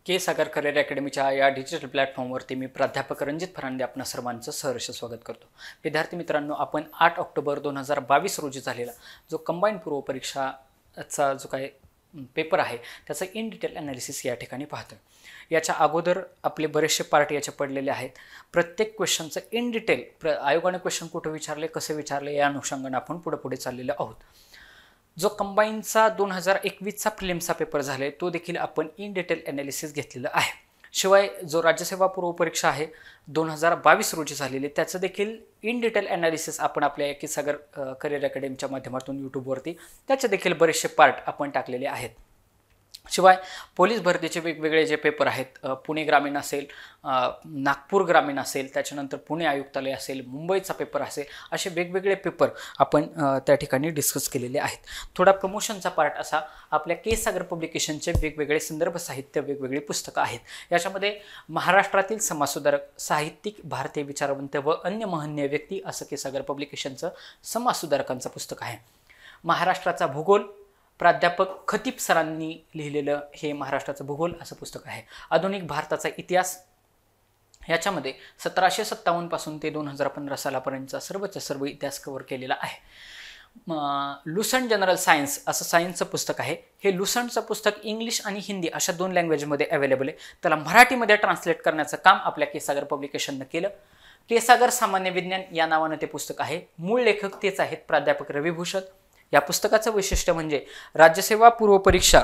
के सागर career अकॅडमीच्या या digital प्लॅटफॉर्मवरती मी प्राध्यापक रणजित फरांदे आपणा सर्वांचं सहर्ष स्वागत करतो। विद्यार्थी मित्रांनो, आपण 8 ऑक्टोबर 2022 रोजी झालेला जो कंबाईन पूर्व परीक्षाचा जो काही पेपर आहे त्याचं इन डिटेल ॲनालिसिस या ठिकाणी पाहतो। याच्या अगोदर आपले बरेचसे पार्ट याचे पडलेले आहेत। प्रत्येक क्वेश्चनचं इन डिटेल आयोगाने क्वेश्चन कुठे विचारले, कसे विचारले या अनुषंगाने आपण पुढे चाललेलो आहोत। जो कंबाईनचा 2021चा प्रिलिम्सचा पेपर झाले तो देखील आपण इन डिटेल ॲनालिसिस घेतलेला आहे। शिवाय जो राज्यसेवा पूर्व परीक्षा आहे 2022 रोजी झालेली त्याचं देखील इन डिटेल ॲनालिसिस आपण आपल्या के सागर करिअर अकॅडमीच्या माध्यमातून यूट्यूबवरती त्याचे देखील बरेचसे पार्ट आपण टाकलेले आहेत। शिवाय पोलीस भरतीचे वेगवेगळे जे पेपर आहेत, पुणे ग्रामीण असेल, नागपूर ग्रामीण असेल, त्याच्यानंतर पुणे आयुक्तालय असेल, मुंबईचा पेपर असेल, असे वेगवेगळे पेपर आपण त्या ठिकाणी डिस्कस केलेले आहेत। थोडा प्रमोशनचा पार्ट असा आपल्या के सागर पब्लिकेशनचे वेगवेगळे संदर्भ साहित्य, वेगवेगळी पुस्तकं आहेत। याच्यामध्ये महाराष्ट्रातील समाजसुधारक, साहित्यिक, भारतीय विचारवंत व अन्य महनीय व्यक्ती असं के सागर पब्लिकेशनचं समाजसुधारकांचं पुस्तक आहे। महाराष्ट्राचा भूगोल प्राध्यापक खतीब सरांनी लिहिलेलं हे महाराष्ट्राचं भूगोल असं पुस्तक आहे। आधुनिक भारताचा इतिहास याच्यामध्ये 1757 पासून ते 2015 सालापर्यंतचा सर्व इतिहास कव्हर केलेला आहे। लुसंट जनरल सायन्स असं सायन्सचं पुस्तक आहे। हे लुसंटचं पुस्तक इंग्लिश आणि हिंदी अशा 2 लँग्वेजमध्ये अवेलेबल आहे। त्याला मराठीमध्ये ट्रान्सलेट करण्याचं काम आपल्या के सागर पब्लिकेशननं केलं। के सागर सामान्य विज्ञान या नावानं ते पुस्तक आहे। मूळ लेखक तेच आहेत, प्राध्यापक रवी भूषण। या पुस्तकाचं वैशिष्ट्य म्हणजे राज्यसेवा पूर्व परीक्षा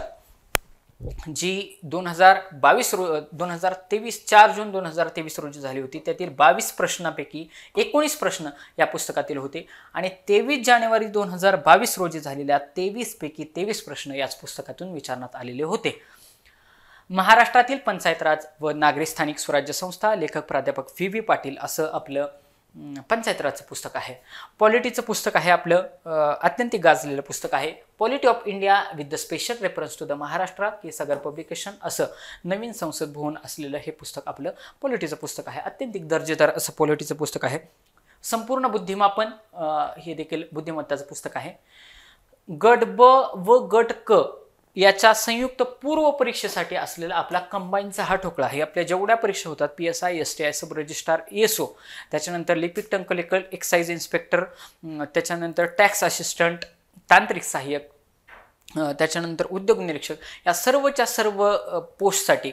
जी 2023 4 जून 2023 रोजी झाली होती त्यातील 22 प्रश्नांपैकी 19 प्रश्न या पुस्तकातील होते आणि 23 जानेवारी 2022 रोजी झालेल्या 23 पैकी 23 प्रश्न याच पुस्तकातून विचारण्यात आलेले होते। महाराष्ट्रातील पंचायत राज व नागरी स्थानिक स्वराज्य संस्था, लेखक प्राध्यापक व्ही पाटील असं आपलं पंचायत राजचं पुस्तक आहे। पॉलिटीचं पुस्तक आहे आपलं अत्यंत गाजलेलं पुस्तक आहे, polity of India with the special reference to the Maharashtra K Sagar publication असं नवीन संसद भवन असलेलं हे पुस्तक आपलं पॉलिटीचं पुस्तक आहे। अत्यंत दर्जेदार असं पॉलिटीचं पुस्तक आहे। संपूर्ण बुद्धिमापन हे देखील बुद्धिमत्ताचं पुस्तक आहे। गट ब व गट क याच्या संयुक्त पूर्व परीक्षेसाठी असलेला आपला कंबाईनचा हा ठोकळा आहे। आपल्या जेवढ्या परीक्षा होतात PSI, STI, सब रजिस्ट्रार, ESO, त्याच्यानंतर लिपिक टंकलेखक, एक्साइज इन्स्पेक्टर, त्याच्यानंतर टॅक्स असिस्टंट, तांत्रिक सहाय्यक, त्याच्यानंतर उद्योग निरीक्षक या सर्वच्या सर्व पोस्टसाठी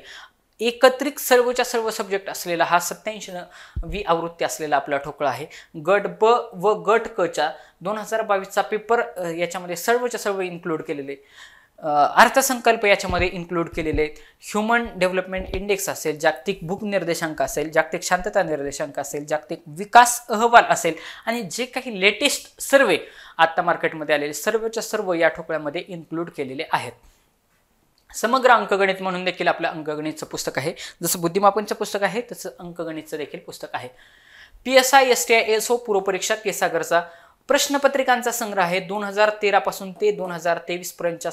एकत्रित सर्व सब्जेक्ट असलेला हा 87वी आवृत्ती असलेला आपला ठोकळा आहे। गट ब व गट क च्या 2022चा पेपर याच्यामध्ये सर्वच्या सर्व इन्क्लूड केलेले, अर्थसंकल्प याच्यामध्ये इन्क्लूड केलेले, ह्युमन डेव्हलपमेंट इंडेक्स असेल, जागतिक भूक निर्देशांक असेल, जागतिक शांतता निर्देशांक असेल, जागतिक विकास अहवाल असेल आणि जे काही लेटेस्ट सर्वे आता मार्केटमध्ये आलेले सर्वच्या सर्व या ठोकळ्यामध्ये इन्क्लूड केलेले आहेत। समग्र अंकगणित म्हणून देखील आपलं अंकगणितचं पुस्तक आहे। जसं बुद्धिमापनचं पुस्तक आहे तसं अंकगणितचं देखील पुस्तक आहे। PSI, STI, ESO पूर्व परीक्षा के सागरचा प्रश्नपत्रिकांचा संग्रह आहे। 2013 पासून ते 2023 पर्यंतच्या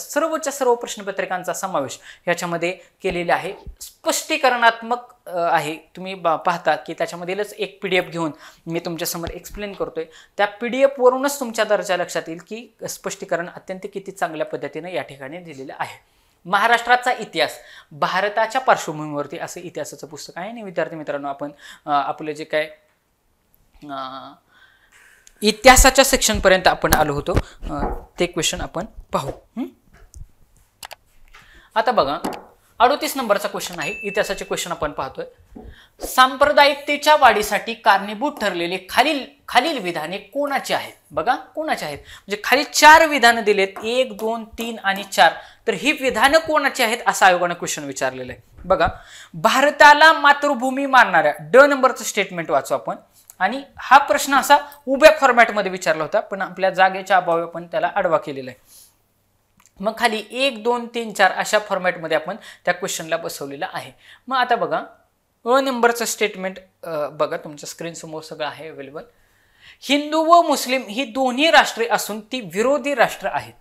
सर्व प्रश्नपत्रिकांचा समावेश याच्यामध्ये केलेला आहे। स्पष्टीकरणात्मक आहे। तुम्ही पाहता की त्याच्यामधीलच एक PDF घेऊन मी तुमच्यासमोर एक्सप्लेन करतोय। त्या PDF वरूनच तुमच्या दर्जा लक्षात येईल की स्पष्टीकरण अत्यंत किती चांगल्या पद्धतीने या ठिकाणी दिलेलं आहे। महाराष्ट्राचा इतिहास भारताच्या पार्श्वभूमीवरती असं इतिहासाचं पुस्तक आहे। आणि विद्यार्थी मित्रांनो, आपण आपले जे काय इतिहासाच्या सेक्शन पर्यंत आपण आलो होतो ते क्वेश्चन आपण पाहू। आता बघा 38 नंबरचा क्वेश्चन आहे, इतिहासाचे क्वेश्चन आपण पाहतोय। सांप्रदायिकतेच्या वाढीसाठी कारणीभूत ठरलेले खालील विधाने कोणाची आहेत? बघा कोणाची आहेत, म्हणजे खाली 4 विधानं दिलेत, 1, 2, 3 आणि 4। तर ही विधानं कोणाची आहेत असं आयोगाने क्वेश्चन विचारलेलं आहे। बघा, भारताला मातृभूमी मानणाऱ्या ड नंबरचं स्टेटमेंट वाचू आपण। आणि हा प्रश्न असा उभ्या फॉर्मॅटमध्ये विचारला होता, पण आपल्या जागेच्या अभावी आपण त्याला आडवा केलेला आहे। मग खाली 1, 2, 3, 4 अशा फॉर्मॅटमध्ये आपण त्या क्वेश्चनला बसवलेला आहे। मग आता बघा अ नंबरचं स्टेटमेंट बघा, तुमच्या स्क्रीन समोर सगळं आहे अवेलेबल। हिंदू व मुस्लिम ही दोन्ही राष्ट्रे असून ती विरोधी राष्ट्र आहेत।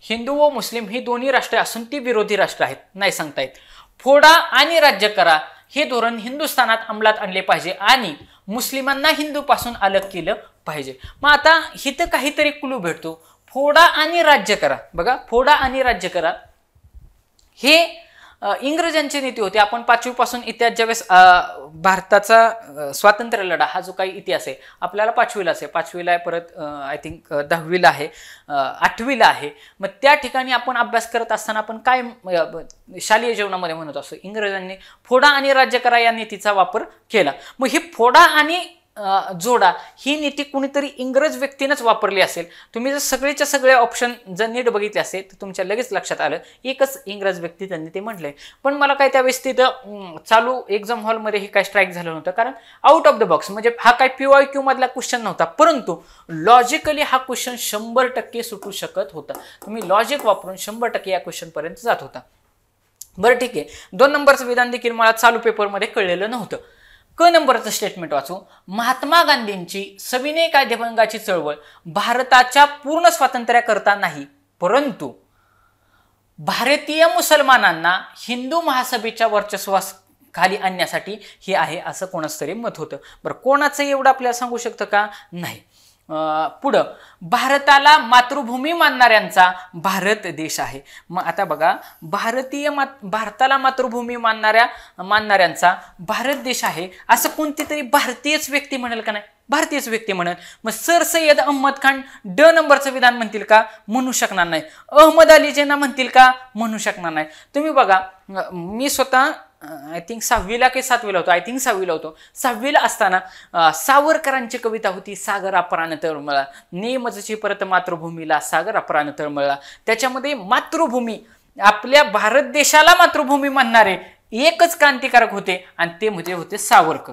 हिंदू व मुस्लिम ही दोन्ही राष्ट्रे असून ती विरोधी राष्ट्र आहेत, नाही सांगता येत। फोडा आणि राज्य करा हे धोरण हिंदुस्थानात अंमलात आणले पाहिजे आणि मुस्लिमांना हिंदूपासून अलग केलं पाहिजे। मग आता इथं काहीतरी क्लू भेटतो, फोडा आणि राज्य करा। बघा, फोडा आणि राज्य करा हे इंग्रजांची नीती होती. आपण 5वी पासून इतिहास ज्यावेळेस भारताचा स्वातंत्र्य लढा हा जो काही इतिहास आहे आपल्याला 5वीला आहे, 5वीला आहे, परत आय थिंक 10वीला आहे, 8वीला आहे. मग त्या ठिकाणी आपण अभ्यास करत असताना आपण काय शालेय जीवनामध्ये म्हणत असतो, इंग्रजांनी फोडा आणि राज्य करा या नीतीचा वापर केला. मग ही फोडा आणि जोडा ही नीती कुणीतरी इंग्रज व्यक्तीनंच वापरली असेल. तुम्ही जर सगळेच्या सगळे ऑप्शन जर नीट बघितले असेल तर तुमच्या लगेच लक्षात आलं एकच इंग्रज व्यक्ती त्यांनी ते म्हटलंय. पण मला काय त्यावेळेस तिथं चालू एक्झाम हॉलमध्ये हे काय स्ट्राईक झालं नव्हतं, कारण आउट ऑफ द बॉक्स म्हणजे हा काय PYQ मधला क्वेश्चन नव्हता, परंतु लॉजिकली हा क्वेश्चन 100% सुटू शकत होता. तुम्ही लॉजिक वापरून 100% या क्वेश्चन पर्यंत जात होता. बरं ठीक आहे, 2 नंबरचं विधान देखील मला चालू पेपरमध्ये कळलेलं नव्हतं. क नंबरचं स्टेटमेंट वाचू. महात्मा गांधींची सविनय कायदेभंगाची चळवळ भारताच्या पूर्ण स्वातंत्र्याकरता नाही, परंतु भारतीय मुसलमानांना हिंदू महासभेच्या वर्चस्वाखाली आणण्यासाठी हे आहे असं कोणाचं तरी मत होतं. बरं, कोणाचं एवढं आपल्याला सांगू शकतं का? नाही. पुढं, भारताला मातृभूमी मानणाऱ्यांचा भारत देश आहे. मग आता बघा, भारताला मातृभूमी मानणाऱ्यांचा भारत देश आहे असं कोणती तरी भारतीयच व्यक्ती म्हणेल का? नाही, भारतीयच व्यक्ती म्हणेल. मग सर सय्यद अहमद खान ड नंबरचं विधान म्हणतील का? म्हणू शकणार नाही. अहमद अली जिना म्हणतील का? म्हणू शकणार नाही. तुम्ही बघा, मी स्वतः आय थिंक 6वीला की 7वीला होतो, आय थिंक 6वीला होतो. 6वीला असताना सावरकरांची कविता होती, सागर अपरान तळमळा, नेमजची परत मातृभूमीला सागर अपरान तळमळा. त्याच्यामध्ये मातृभूमी, आपल्या भारत देशाला मातृभूमी मानणारे एकच क्रांतिकारक होते आणि ते म्हणजे होते सावरकर.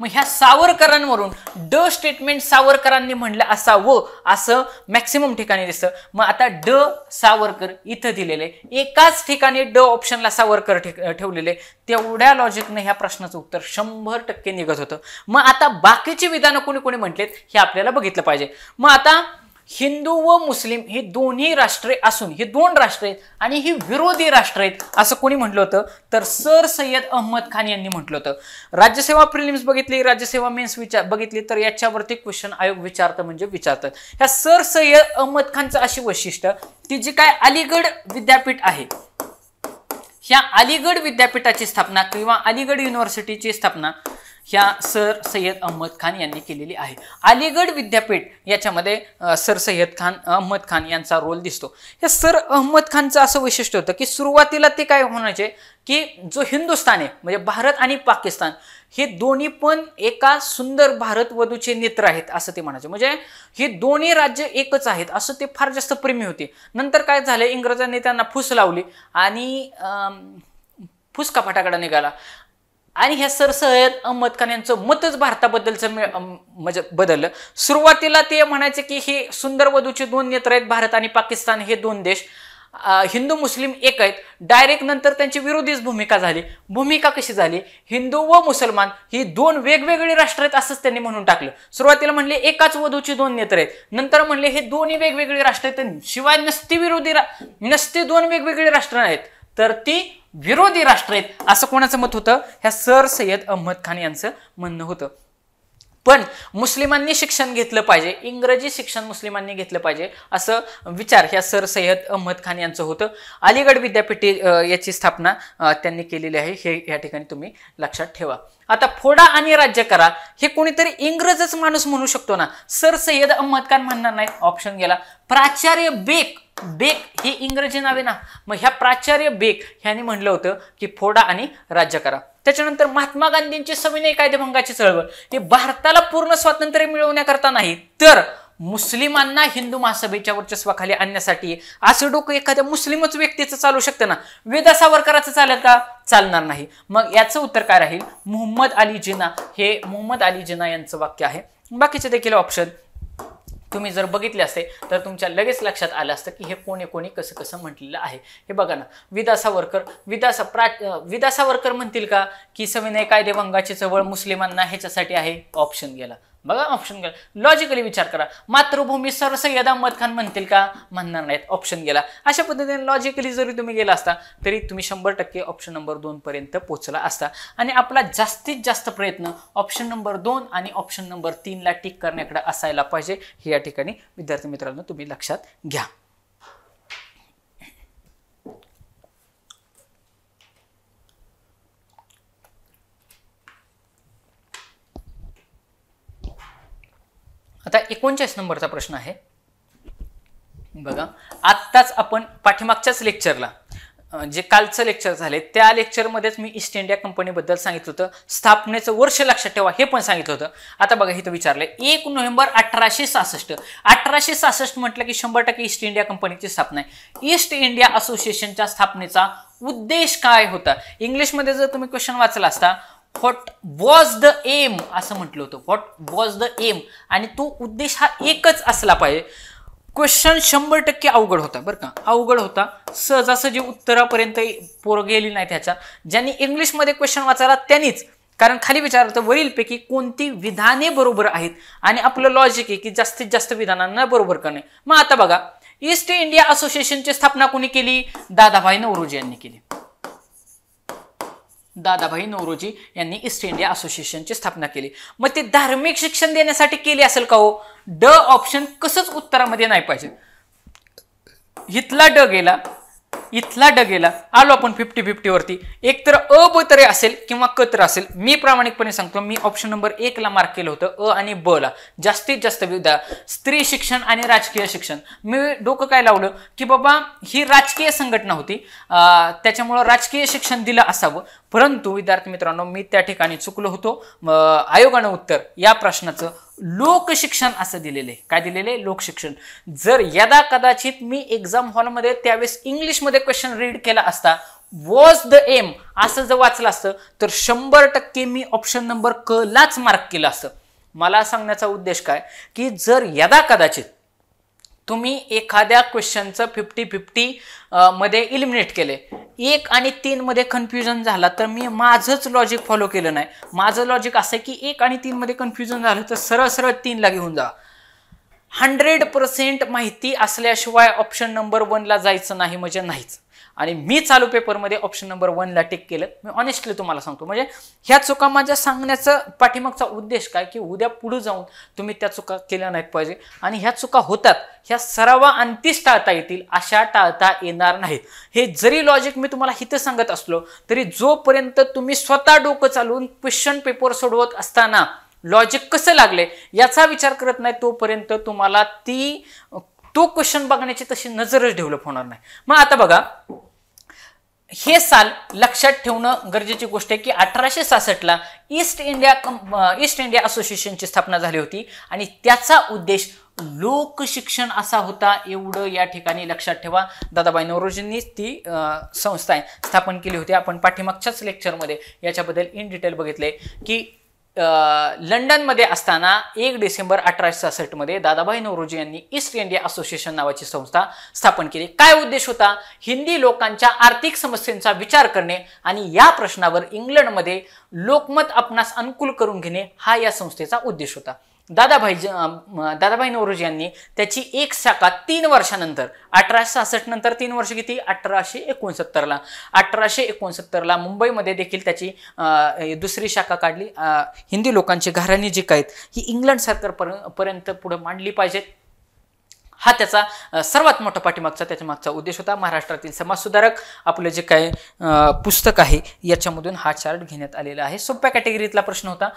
मग ह्या सावरकरांवरून ड स्टेटमेंट सावरकरांनी म्हणलं असावं असं मॅक्सिमम ठिकाणी दिसतं. मग आता ड सावरकर इथं दिलेले, एकाच ठिकाणी ड ऑप्शनला सावरकर ठेवलेले, तेवढ्या लॉजिकने ह्या प्रश्नाचं उत्तर 100% निघत होतं. मग आता बाकीची विधानं कोणी कोणी म्हटलेत हे आपल्याला बघितलं पाहिजे. मग आता हिंदू व मुस्लिम ही दोन्ही राष्ट्रे असून ही 2 राष्ट्र आहेत आणि ही विरोधी राष्ट्र आहेत असं कोणी म्हटलं होतं? तर सर सय्यद अहमद खान यांनी म्हटलं होतं. राज्यसेवा प्रिलिम्स बघितली, राज्यसेवा मेन्स बघितली तर याच्यावरती क्वेश्चन आयोग विचारतं म्हणजे विचारतात. ह्या सर सय्यद अहमद खानचं अशी वैशिष्ट्य की जी काय अलीगड विद्यापीठ आहे, ह्या अलीगड विद्यापीठाची स्थापना किंवा अलीगड युनिव्हर्सिटीची स्थापना ह्या सर सय्यद अहमद खान यांनी केलेली आहे. अलीगड विद्यापीठ याच्यामध्ये सर सय्यद अहमद खान यांचा रोल दिसतो. या सर अहमद खानचं असं वैशिष्ट्य होतं की सुरुवातीला ते काय होण्याचे की जो हिंदुस्थान आहे म्हणजे भारत आणि पाकिस्तान हे दोन्ही पण एका सुंदर भारत वधूचे नेत्र आहेत असं ते म्हणायचे. म्हणजे ही दोन्ही राज्य एकच आहेत असं ते फार जास्त प्रेमी होते. नंतर काय झालं, इंग्रजांनी त्यांना फूस लावली आणि फुसका फटाकडा निघाला आणि ह्या सर सय्यद अहमद खान यांचं मतच भारताबद्दलचं म्हणजे बदललं. सुरुवातीला ते म्हणायचे की हे सुंदर वधूचे 2 नेत्र आहेत, भारत आणि पाकिस्तान हे 2 देश, हिंदू मुस्लिम एक आहेत. डायरेक्ट नंतर त्यांची विरोधीच भूमिका झाली. भूमिका कशी झाली, हिंदू व मुसलमान ही 2 वेगवेगळी राष्ट्र आहेत असंच त्यांनी म्हणून टाकलं. सुरुवातीला म्हणले एकाच वधूची 2 नेत्र आहेत, नंतर म्हणले हे दोन्ही वेगवेगळी राष्ट्र आहेत, शिवाय नसती 2 वेगवेगळी राष्ट्र आहेत तर ती विरोधी राष्ट्र आहेत असं कोणाचं मत होतं? ह्या सर सय्यद अहमद खान यांचं म्हणणं होतं. पण मुस्लिमांनी शिक्षण घेतलं पाहिजे, इंग्रजी शिक्षण मुस्लिमांनी घेतलं पाहिजे असं विचार ह्या सर सय्यद अहमद खान यांचं होतं. अलीगड विद्यापीठ याची स्थापना त्यांनी केलेली आहे हे या ठिकाणी तुम्ही लक्षात ठेवा. आता फोडा आणि राज्य करा हे कोणीतरी इंग्रजच माणूस म्हणू शकतो ना, सर सय्यद अहमद खान म्हणणार नाही, ऑप्शन गेला. प्राचार्य बेक हे इंग्रजी नावे ना, मग ह्या प्राचार्य बेक ह्यांनी म्हणलं होतं की फोडा आणि राज्य करा. त्याच्यानंतर महात्मा गांधींची सविनय कायदेभंगाची चळवळ ही भारताला पूर्ण स्वातंत्र्य मिळवण्याकरता नाही तर मुस्लिमांना हिंदू महासभेच्या वर्चस्वाखाली आणण्यासाठी, असं डोकं एखाद्या मुस्लिमच व्यक्तीचं चालू शकतं ना, विदा सावरकराचं चालेल का? चालणार नाही. मग याचं उत्तर काय राहील? मोहम्मद अली जिना, हे मोहम्मद अली जिना यांचं वाक्य आहे. बाकीचे देखील ऑप्शन तुम्ही जर बघितले असते तर तुमच्या लगेच लक्षात आलं असतं की हे कोणी कोणी कसं कसं म्हटलेलं आहे. हे बघा ना, विदा सावरकर म्हणतील का की सविनय कायदेभंगाची चळवळ मुस्लिमांना ह्याच्यासाठी आहे? ऑप्शन गेला. बघा, ऑप्शन गेला. लॉजिकली विचार करा. मातृभूमी सर सय्यद अहमद खान म्हणतील का? म्हणणार नाहीत, ऑप्शन गेला. अशा पद्धतीने लॉजिकली जरी तुम्ही गेला असता तरी तुम्ही 100% ऑप्शन नंबर 2 पर्यंत पोहोचला असता. आणि आपला जास्तीत जास्त प्रयत्न ऑप्शन नंबर 2 आणि ऑप्शन नंबर 3 ला टिक करण्याकडे असायला पाहिजे हे या ठिकाणी विद्यार्थी मित्रांनो तुम्ही लक्षात घ्या. आता 39 नंबरचा प्रश्न आहे बघा. आत्ताच आपण पाठीमागच्याच लेक्चरला जे कालचं लेक्चर झाले त्या लेक्चरमध्येच मी ईस्ट इंडिया कंपनीबद्दल सांगितलं होतं, स्थापनेचं वर्ष लक्षात ठेवा हे पण सांगितलं होतं. आता बघा इथं विचारलंय 1 नोव्हेंबर 1866. 1866 म्हटलं की 100% ईस्ट इंडिया कंपनीची स्थापना आहे. ईस्ट इंडिया असोसिएशनच्या स्थापनेचा उद्देश काय होता? इंग्लिशमध्ये जर तुम्ही क्वेश्चन वाचला असता, व्हॉट वॉज द एम असं म्हटलं होतं. व्हॉट वॉज द एम, आणि तो उद्देश हा एकच असला पाहिजे. क्वेश्चन 100% अवघड होता बरं का, अवघड होता. सहजासहजी उत्तरापर्यंत पोरं गेली नाही त्याच्या. ज्यांनी इंग्लिशमध्ये क्वेश्चन वाचायला त्यांनीच, कारण खाली विचारलं होतं वरीलपैकी कोणती विधाने बरोबर आहेत, आणि आपलं लॉजिक आहे की जास्तीत जास्त विधानांना बरोबर करणे. मग आता बघा, ईस्ट इंडिया असोसिएशनची स्थापना कोणी केली? दादाभाई नौरोजी यांनी केली. दादाभाई नौरोजी यांनी ईस्ट इंडिया असोसिएशनची स्थापना केली. मग ते धार्मिक शिक्षण देण्यासाठी केली असेल का हो? ड ऑप्शन कसंच उत्तरामध्ये नाही पाहिजे. इथला ड गेला, इथला ड गेला, आलो आपण 50-50 वरती. एक तर अ ब तरी असेल किंवा क तर असेल. मी प्रामाणिकपणे सांगतो, मी ऑप्शन नंबर 1 ला मार्क केलं होतं, अ आणि ब ला जास्तीत जास्त विधा. स्त्री शिक्षण आणि राजकीय शिक्षण. मी डोकं काय लावलं की बाबा ही राजकीय संघटना होती, त्याच्यामुळं राजकीय शिक्षण दिलं असावं. परंतु विद्यार्थी मित्रांनो, मी त्या ठिकाणी चुकलो होतो. आयोगानं उत्तर या प्रश्नाचं लोकशिक्षण असं दिलेले. काय दिलेले? लोकशिक्षण. जर यदा कदाचित मी एक्झाम हॉलमध्ये त्यावेळेस इंग्लिशमध्ये क्वेश्चन रीड केला असता, वॉज द एम असं जर वाचलं असतं, तर 100% मी ऑप्शन नंबर क लाच मार्क केलं असतं. मला सांगण्याचा उद्देश काय की जर यदा कदाचित तुम्ही एखाद्या क्वेश्चनचं 50-50 मध्ये इलिमिनेट केले, 1 आणि 3 मध्ये कन्फ्युजन झाला, तर मी माझंच लॉजिक फॉलो केलं नाही. माझं लॉजिक असं की 1 आणि 3 मध्ये कन्फ्युजन झालं तर सरळ सरळ 3 ला घेऊन जा. 100% माहिती असल्याशिवाय ऑप्शन नंबर 1 ला जायचं नाही म्हणजे नाहीच. आणि मी चालू पेपरमध्ये ऑप्शन नंबर 1 ला टिक केलं. मी ऑनेस्टली तुम्हाला सांगतो, म्हणजे ह्या चुका माझ्या सांगण्याचा पाठीमागचा उद्देश काय की उद्या पुढे जाऊन तुम्ही त्या चुका केल्या नाहीत पाहिजे. आणि ह्या चुका होतात, ह्या सरावाअंतीच टाळता येतील, अशा टाळता येणार नाहीत. हे जरी लॉजिक मी तुम्हाला हिथं सांगत असलो तरी जोपर्यंत तुम्ही स्वतः डोकं चालवून क्वेश्चन पेपर सोडवत असताना लॉजिक कसं लागले याचा विचार करत नाही, तोपर्यंत तुम्हाला तो क्वेश्चन बघण्याची तशी नजरच डेव्हलप होणार नाही. मग आता बघा, हे साल लक्षात ठेवणं गरजेची गोष्ट आहे की 1866 ला ईस्ट इंडिया असोसिएशनची स्थापना झाली होती आणि त्याचा उद्देश लोकशिक्षण असा होता. एवढं या ठिकाणी लक्षात ठेवा. दादाभाई नौरोजींनी ती संस्था स्थापन केली होती. आपण पाठीमागच्याच लेक्चरमध्ये याच्याबद्दल इन डिटेल बघितले की लंडनमध्ये असताना 1 डिसेंबर 1866 मध्ये दादाभाई नौरोजी यांनी ईस्ट इंडिया असोसिएशन नावाची संस्था स्थापन केली. काय उद्देश होता? हिंदी लोकांच्या आर्थिक समस्यांचा विचार करणे आणि या प्रश्नावर इंग्लंडमध्ये लोकमत आपणास अनुकूल करून घेणे हा या संस्थेचा उद्देश होता. दादाभाई नौरोजी यांनी त्याची एक शाखा 3 वर्षानंतर 1866 नंतर 3 वर्ष किती 1869 ला मुंबईमध्ये देखील त्याची दुसरी शाखा काढली. हिंदी लोकांची घराणी जी काय ही इंग्लंड सरकारपर्यंत पुढे मांडली पाहिजेत, हा त्याचा सर्वात मोठा पाठीमागचा त्याच्या मागचा उद्देश होता. महाराष्ट्रातील समाजसुधारक आपलं जे काय पुस्तक आहे याच्यामधून हा चार्ट घेण्यात आलेला आहे. सोप्या कॅटेगरीतला प्रश्न होता.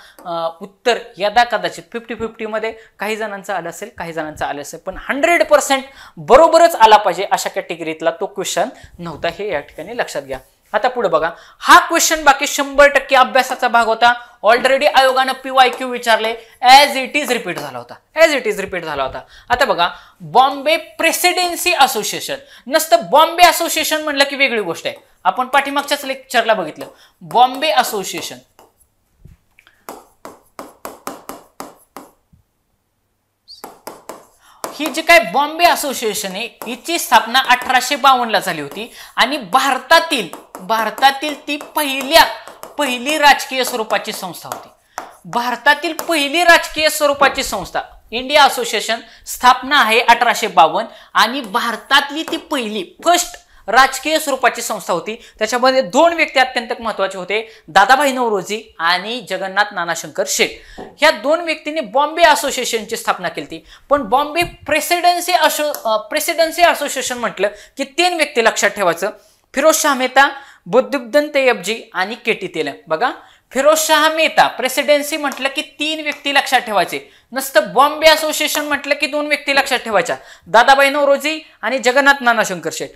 उत्तर यदा कदाचित 50-50 मध्ये काही जणांचं आलं असेल, काही जणांचं आलं असेल, पण 100% बरोबरच आला पाहिजे अशा कॅटेगरीतला तो क्वेश्चन नव्हता, हे या ठिकाणी लक्षात घ्या. आता पुढे बघा, हा क्वेश्चन बाकी 100% अभ्यासाचा भाग होता. ऑलरेडी आयोगानं PYQ विचारले, ॲज इट इज रिपीट झाला होता. आता बघा, बॉम्बे प्रेसिडेन्सी असोसिएशन. नसतं बॉम्बे असोसिएशन म्हणलं की वेगळी गोष्ट आहे. आपण पाठीमागच्याच लेक्चरला बघितलं. बॉम्बे असोसिएशन ही जी काय बॉम्बे असोसिएशन आहे हिची स्थापना 1852 ला झाली होती आणि भारतातील ती पहिली राजकीय स्वरूपाची संस्था होती. भारतातील पहिली राजकीय स्वरूपाची संस्था इंडिया असोसिएशन स्थापना आहे 1852 आणि भारतातली ती फर्स्ट राजकीय स्वरूपाची संस्था होती. त्याच्यामध्ये 2 व्यक्ती अत्यंत महत्त्वाचे होते, दादाभाई नौरोजी आणि जगन्नाथ नानाशंकर शेठ. ह्या 2 व्यक्तींनी बॉम्बे असोसिएशनची स्थापना केली. पण बॉम्बे प्रेसिडेन्सी असोसिएशन म्हटलं की 3 व्यक्ती लक्षात ठेवायचं, फिरोज शाह मेहता, बुद्दुद्दीन तैयबजी आणि केटी तेलंग. बघा, फिरोजशाह मेहता प्रेसिडेन्सी म्हटलं की 3 व्यक्ती लक्षात ठेवायचे, नसतं बॉम्बे असोसिएशन म्हटलं की 2 व्यक्ती लक्षात ठेवायच्या, दादाबाई नौरोजी आणि जगन्नाथ नाना शंकर शेठ.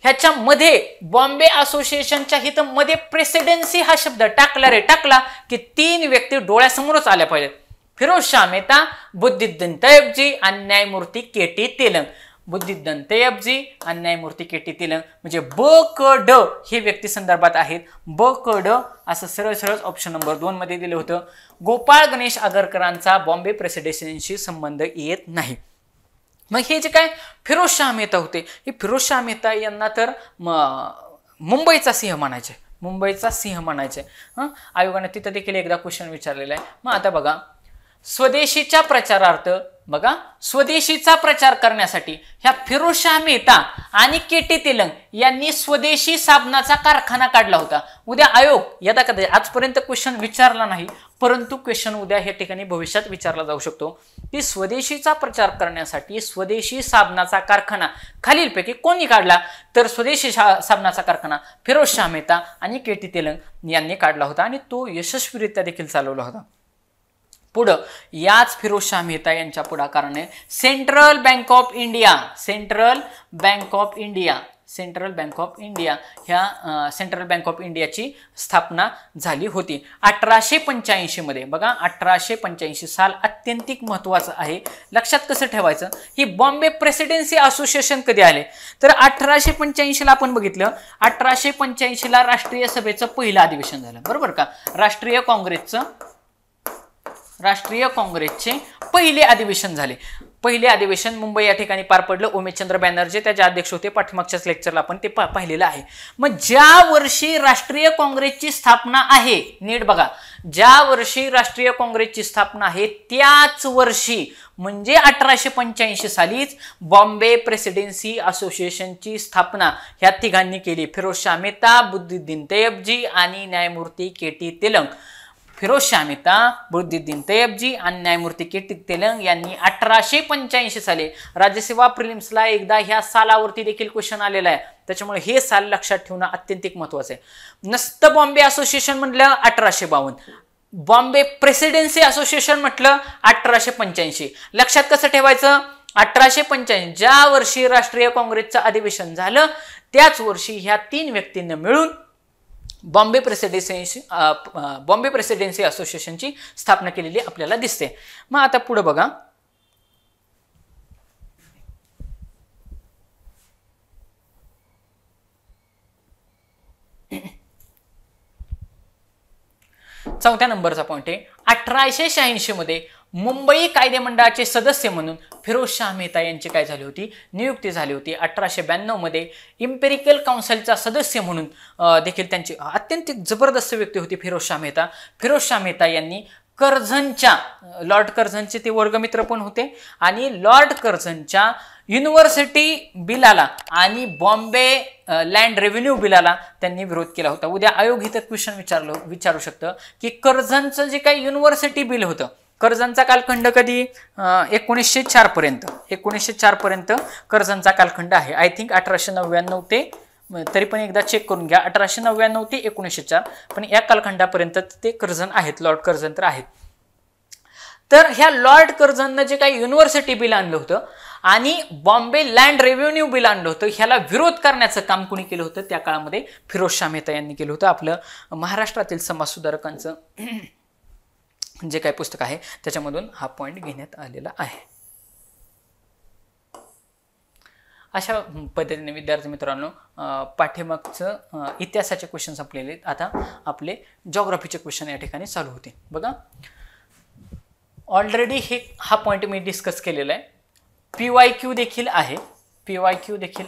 ह्याच्यामध्ये बॉम्बे असोसिएशनच्या हिथं मध्ये प्रेसिडेन्सी हा शब्द टाकला की 3 व्यक्ती डोळ्यासमोरच आल्या पाहिजेत. फिरोजशाह मेहता, बुद्दीद्दीन तय्यबजी आणि न्यायमूर्ती के.टी. तेलंग. बुद्दीद्दीन तय्यबजी आणि न्यायमूर्ती के.टी. तेलंग म्हणजे ब क ड हे व्यक्ती संदर्भात आहेत. ब क ड असं सरळ सरळ ऑप्शन नंबर 2 मध्ये दिलं होतं. गोपाळ गणेश आगरकरांचा बॉम्बे प्रेसिडेन्सीशी संबंध येत नाही. मग हे जे काय फिरोजशाह मेहता होते, हे फिरोजशाह मेहता यांना तर मुंबईचा सिंह म्हणायचे, मुंबईचा सिंह म्हणायचे. आयोगाने तिथं देखील एकदा क्वेश्चन विचारलेला आहे. मग आता बघा, स्वदेशीच्या प्रचारार्थ बघा, स्वदेशीचा प्रचार करण्यासाठी ह्या फिरोजशाह मेहता आणि के.टी. तेलंग यांनी स्वदेशी साबणाचा कारखाना काढला होता. उद्या आयोग यदा कदा आजपर्यंत क्वेश्चन विचारला नाही, परंतु क्वेश्चन उद्या या ठिकाणी भविष्यात विचारला जाऊ शकतो की स्वदेशीचा प्रचार करण्यासाठी स्वदेशी साबणाचा कारखाना खालीलपैकी कोणी काढला, तर स्वदेशी साबणाचा कारखाना फिरोजशाह मेहता आणि के.टी. तेलंग यांनी काढला होता आणि तो यशस्वीरित्या देखील चालवला होता. पुढं याच फिरोजशाह मेहता यांच्या पुढाकाराने सेंट्रल बँक ऑफ इंडिया ह्या सेंट्रल बँक ऑफ इंडियाची स्थापना झाली होती 1885 मध्ये. बघा 1885 साल अत्यंतिक महत्वाचं आहे, लक्षात कसं ठेवायचं. ही बॉम्बे प्रेसिडेन्सी असोसिएशन कधी आले, तर 1885 ला आपण बघितलं. 1885 ला राष्ट्रीय सभेचं पहिलं अधिवेशन झालं, बरोबर का. राष्ट्रीय काँग्रेसचे पहिले अधिवेशन झाले. पहिले अधिवेशन मुंबई या ठिकाणी पार पडलं. उमेशचंद्र बॅनर्जी त्याचे अध्यक्ष होते. पाठीमागच्याच लेक्चरला आपण ते पाहिलेलं आहे. मग ज्या वर्षी राष्ट्रीय काँग्रेसची स्थापना आहे, नीट बघा, ज्या वर्षी राष्ट्रीय काँग्रेसची स्थापना आहे त्याच वर्षी म्हणजे 1885 सालीच बॉम्बे प्रेसिडेन्सी असोसिएशनची स्थापना ह्या तिघांनी केली. फिरोजशाह मेहता, बुद्दीद्दीन तय्यबजी आणि न्यायमूर्ती के.टी. तेलंग. फिरोजशाह मेहता, बुद्दीद्दीन तय्यबजी आणि न्यायमूर्ती के.टी. तेलंग यांनी 1885 साली, राज्यसेवा प्रिलिम्सला एकदा ह्या सालावरती देखील क्वेश्चन आलेला आहे, त्याच्यामुळे हे साल लक्षात ठेवणं अत्यंतिक महत्वाचं आहे. नसतं बॉम्बे असोसिएशन म्हटलं 1852, बॉम्बे प्रेसिडेन्सी असोसिएशन म्हटलं 1885. लक्षात कसं ठेवायचं, 1885 ज्या वर्षी राष्ट्रीय काँग्रेसचं अधिवेशन झालं त्याच वर्षी ह्या 3 व्यक्तींना मिळून बॉम्बे प्रेसिडेन्सी असोसिएशनची स्थापना केलेली आपल्याला दिसते. मग आता पुढे बघा, चौथ्या नंबरचा पॉइंट आहे. 1886 मध्ये मुंबई कायदेमंडळाचे सदस्य म्हणून फिरोजशाह मेहता यांची काय झाली होती, नियुक्ती झाली होती. 1892 मध्ये इम्पेरिकल काउन्सिलचा सदस्य म्हणून देखील त्यांची अत्यंत जबरदस्त व्यक्ती होती फिरोजशाह मेहता. फिरोजशाह मेहता यांनी कर्झनच्या, लॉर्ड कर्झनचे ते वर्गमित्र पण होते, आणि लॉर्ड कर्झनच्या युनिव्हर्सिटी बिलाला आणि बॉम्बे लँड रेव्हेन्यू बिलाला त्यांनी विरोध केला होता. उद्या आयोग इथं क्वेश्चन विचारू शकतं की कर्झनचं जे काही युनिव्हर्सिटी बिल होतं, कर्झनचा कालखंड कधी, 1904 पर्यंत कर्झनचा कालखंड आहे. आय थिंक 1899 ते, तरी पण एकदा चेक करून घ्या, 1899 ते 1904, पण या कालखंडापर्यंत ते कर्झन आहेत, लॉर्ड कर्झन तर आहेत. तर ह्या लॉर्ड कर्झननं जे काही युनिव्हर्सिटी बिल आणलं होतं आणि बॉम्बे लँड रेव्हेन्यू बिल आणलं होतं, ह्याला विरोध करण्याचं काम कोणी केलं होतं त्या काळामध्ये, फिरोजशाह मेहता यांनी केलं होतं. आपलं महाराष्ट्रातील समाजसुधारकांचं जे काही पुस्तक आहे त्याच्यामधून हा पॉइंट घेण्यात आलेला आहे. अशा पद्धतीने विद्यार्थी मित्रांनो पाठ्यमागचं इतिहासाचे क्वेश्चन संपलेले, आता आपले जॉग्राफीचे क्वेश्चन या ठिकाणी चालू होते. बघा ऑलरेडी हा पॉइंट मी डिस्कस केलेला आहे. PYQ देखील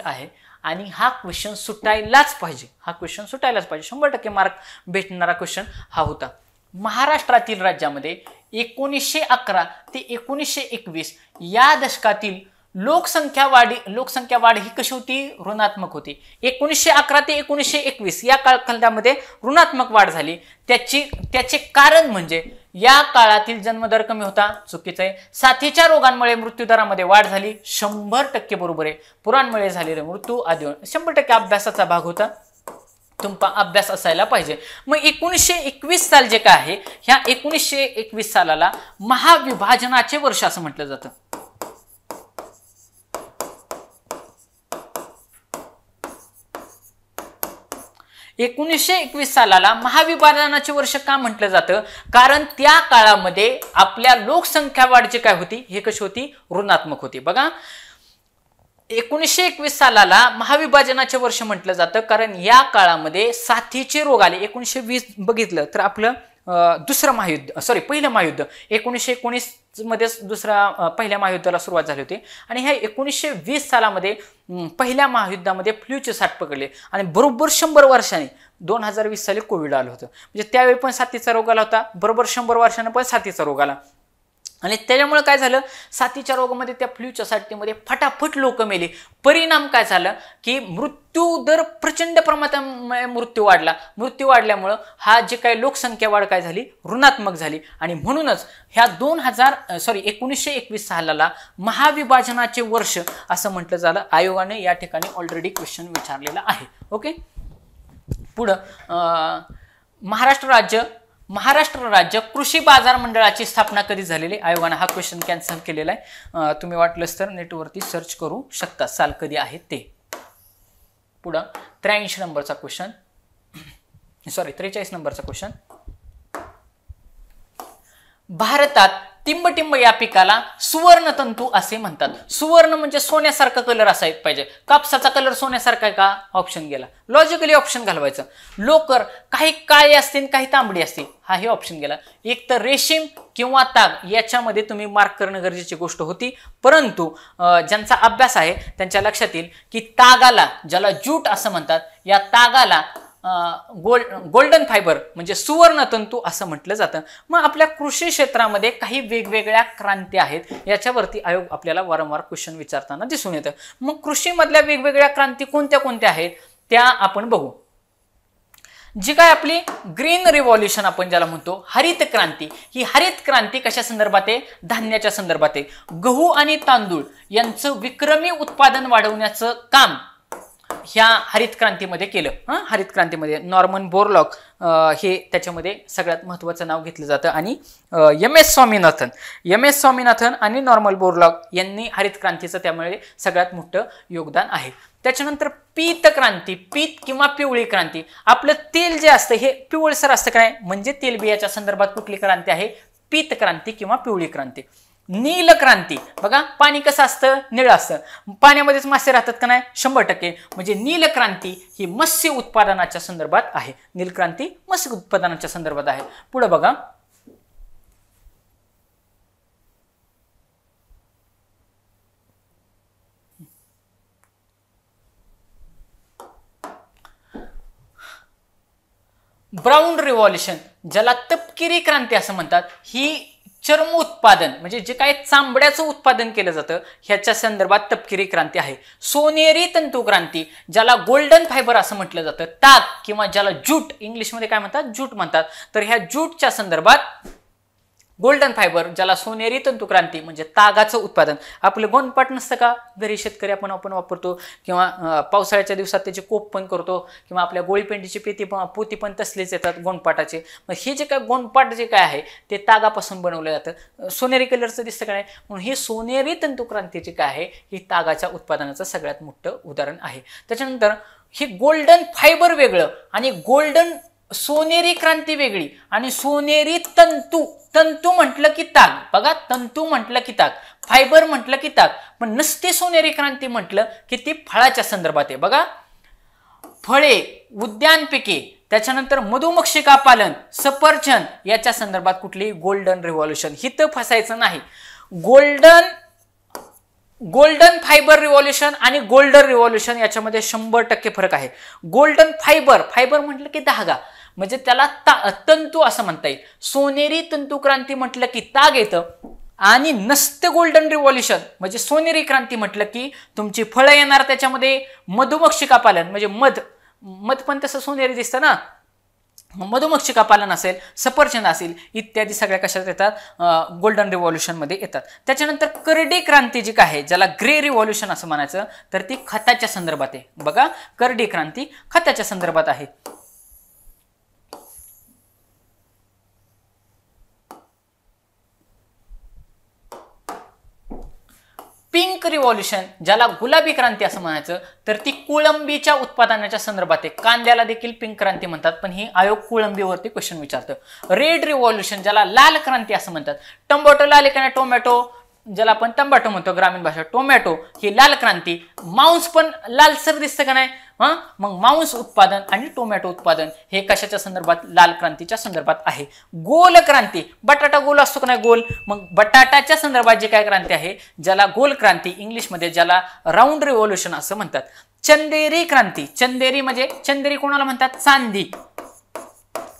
आहे आणि हा क्वेश्चन सुटायलाच पाहिजे, 100% मार्क भेटणारा क्वेश्चन हा होता. महाराष्ट्रातील राज्यामध्ये 1911 ते 1921 या दशकातील लोकसंख्या वाढ ही कशी होती, ऋणात्मक होती. 1911 ते 1921 या कालखंडामध्ये ऋणात्मक वाढ झाली. त्याचे कारण म्हणजे या काळातील जन्मदर कमी होता, चुकीचं आहे. साथीच्या रोगांमुळे मृत्यूदरामध्ये वाढ झाली, 100% बरोबर आहे. पुरांमुळे झालेले मृत्यू आदी 100% अभ्यासाचा भाग होता, तुमचा अभ्यास असायला पाहिजे. मग 1921 साल जे काय आहे, ह्या 1921 सालाला महाविभाजनाचे वर्ष असं म्हटलं जातं. सालाला महाविभाजनाचे वर्ष का म्हटलं जातं? कारण त्या काळामध्ये आपल्या लोकसंख्या वाढ जी काय होती, हे कशी होती, ऋणात्मक होती. बघा 1921 सालाला महाविभाजनाचे वर्ष म्हटलं जातं कारण या काळामध्ये साथीचे रोग आले. 1920 बघितलं तर आपलं दुसरं महायुद्ध, पहिलं महायुद्ध 1919 मध्ये पहिल्या महायुद्धाला सुरुवात झाली होती आणि ह्या 1920 सालामध्ये पहिल्या महायुद्धामध्ये फ्लूचे साथ पकडले आणि बरोबर 100 वर्षांनी 2020 साली कोविड आलं होतं. म्हणजे त्यावेळी पण साथीचा रोग आला होता, बरोबर 100 वर्षांनी पण साथीचा रोग आला आणि त्याच्यामुळे काय झालं, साथीच्या रोगामध्ये त्या फ्लूच्या साथीमध्ये फटाफट लोक मेली. परिणाम काय झालं की मृत्यू दर प्रचंड प्रमाणात मृत्यू वाढल्यामुळं हा जे काही लोकसंख्या वाढ काय झाली, ऋणात्मक झाली आणि म्हणूनच ह्या 1921 सालाला महाविभाजनाचे वर्ष असं म्हटलं झालं. आयोगाने या ठिकाणी ऑलरेडी क्वेश्चन विचारलेला आहे. ओके, पुढं महाराष्ट्र राज्य कृषी बाजार मंडळाची स्थापना कधी झालेली? आयोगाने हा क्वेश्चन कॅन्सल केलेला आहे. तुम्ही वाटलंच तर नेटवरती सर्च करू शकता साल कधी आहे ते. पुढं 43 नंबरचा क्वेश्चन, 43 नंबरचा क्वेश्चन. भारतात टिंबटिंब या पिकाला सुवर्ण तंतू असे म्हणतात. सुवर्ण म्हणजे सोन्यासारखा कलर असायला पाहिजे. कापसाचा कलर सोन्यासारखा आहे का? ऑप्शन गेला. लॉजिकली ऑप्शन घालवायचं. लोकर काही काळे असतील काही तांबडी असतील, हा हे ऑप्शन गेला. एक तर रेशीम किंवा ताग याच्यामध्ये तुम्ही मार्क करणं गरजेची गोष्ट होती. परंतु ज्यांचा अभ्यास आहे त्यांच्या लक्षात येईल की तागाला, ज्याला ज्यूट असं म्हणतात, या तागाला गोल्डन फायबर म्हणजे सुवर्ण तंतू असं म्हटलं जातं. मग आपल्या कृषी क्षेत्रामध्ये काही वेगवेगळ्या क्रांती आहेत, याच्यावरती आयोग आपल्याला वारंवार क्वेश्चन विचारताना दिसून येतं. मग कृषीमधल्या वेगवेगळ्या क्रांती कोणत्या कोणत्या आहेत त्या आपण बघू. जी काय आपली ग्रीन रिव्हॉल्युशन आपण ज्याला म्हणतो, हरित क्रांती, ही हरित क्रांती कशा संदर्भात आहे? धान्याच्या संदर्भात आहे. गहू आणि तांदूळ यांचं विक्रमी उत्पादन वाढवण्याचं काम ह्या हरित क्रांतीमध्ये केलं. हरित क्रांतीमध्ये नॉर्मन बोरलॉग हे त्याच्यामध्ये सगळ्यात महत्त्वाचं नाव घेतलं जातं आणि एम एस स्वामीनाथन आणि नॉर्मन बोरलॉग यांनी हरित क्रांतीचं त्यामुळे सगळ्यात मोठं योगदान आहे. त्याच्यानंतर पीत क्रांती, पीत किंवा पिवळी क्रांती. आपलं तेल जे असतं हे पिवळसर असतं काय, म्हणजे तेलबियाच्या संदर्भात कुठली क्रांती आहे? पीत क्रांती किंवा पिवळी क्रांती. नील क्रांती, बघा पाणी कसं असतं? निळं असतं. पाण्यामध्येच मासे राहतात का नाही? 100%. म्हणजे नील क्रांती ही मत्स्य उत्पादनाच्या संदर्भात आहे. नील क्रांती मत्स्य उत्पादनाच्या संदर्भात आहे. पुढे बघा, ब्राऊन रिव्हॉल्युशन, ज्याला तपकिरी क्रांती असं म्हणतात, ही चर्म उत्पादन म्हणजे जे काय चांबड्याचं उत्पादन केलं जातं ह्याच्या संदर्भात तपकिरी क्रांती आहे. सोनेरी तंतू क्रांती, ज्याला गोल्डन फायबर असं म्हटलं जातं, ताग किंवा ज्याला ज्यूट इंग्लिशमध्ये काय म्हणतात? ज्यूट म्हणतात. तर ह्या ज्यूटच्या संदर्भात गोल्डन फायबर, ज्याला सोनेरी तंतू क्रांती म्हणजे तागाचं उत्पादन. आपलं गोंडपाट नसतं का घरी, शेतकरी आपण वापरतो किंवा पावसाळ्याच्या दिवसात त्याचे कोप पण करतो किंवा आपल्या गोळीपेंडीची पोती पण तसलेच येतात गोंडपाटाचे. मग हे जे काय गोंडपाट जे काय आहे ते तागापासून बनवलं जातं. सोनेरी कलरचं दिसतं का नाही, म्हणून ही सोनेरी तंतू क्रांती जी काय आहे ही तागाच्या उत्पादनाचं सगळ्यात मोठं उदाहरण आहे. त्याच्यानंतर ही गोल्डन फायबर वेगळं आणि गोल्डन सोनेरी क्रांती वेगळी आणि सोनेरी तंतू म्हटलं की ताग. बघा, तंतू म्हटलं की ताग, फायबर म्हटलं की ताग, पण नसते सोनेरी क्रांती म्हटलं की ती फळाच्या संदर्भात आहे. बघा, फळे, उद्यान पिके, त्याच्यानंतर मधुमक्षिका पालन, सफरचंद याच्या संदर्भात कुठली गोल्डन रिव्हॉल्युशन. हिथं फसायचं नाही. गोल्डन फायबर रिव्हॉल्युशन आणि गोल्डन रिव्हॉल्युशन याच्यामध्ये 100% फरक आहे. गोल्डन फायबर म्हटलं की धागा म्हणजे त्याला तंतू असं म्हणता येईल. सोनेरी तंतू क्रांती म्हटलं की ताग येतं आणि नसते गोल्डन रिव्हॉल्युशन म्हणजे सोनेरी क्रांती म्हटलं की तुमची फळं येणार, त्याच्यामध्ये मधुमक्षिका पालन म्हणजे मध पण तसं सोनेरी दिसतं ना, मधुमक्षिका पालन असेल, सफरचंद असेल, इत्यादी सगळ्या कशात येतात, गोल्डन रिव्हॉल्युशन मध्ये येतात. त्याच्यानंतर करडी क्रांती जी काय आहे, ज्याला ग्रे रिव्हॉल्युशन असं म्हणायचं, तर ती खताच्या संदर्भात आहे. बघा, करडी क्रांती खताच्या संदर्भात आहे. पिंक रिव्हॉल्युशन ज्याला गुलाबी क्रांती असं म्हणायचं, तर ती कोळंबीच्या उत्पादनाच्या संदर्भात आहे. कांद्याला देखील पिंक क्रांती म्हणतात, पण ही आयोग कोळंबीवरती क्वेश्चन विचारतं. रेड रिव्हॉल्युशन ज्याला लाल क्रांती असं म्हणतात. टोमॅटो लाल आहे, टोमॅटो ज्याला आपण टमाटो म्हणतो ग्रामीण भाषा, टोमॅटो ही लाल क्रांती. मांस पण लालसर दिसतं का नाही, मग मांस उत्पादन आणि टोमॅटो उत्पादन हे कशाच्या संदर्भात, लाल क्रांतीच्या संदर्भात आहे. गोल क्रांती, बटाटा गोल असतो का नाही गोल, मग बटाटाच्या संदर्भात जी काय क्रांती आहे, ज्याला गोल क्रांती इंग्लिशमध्ये ज्याला राऊंड रिव्हॉल्युशन असं म्हणतात. चंदेरी क्रांती, चंदेरी म्हणजे चंदेरी कोणाला म्हणतात, चांदी,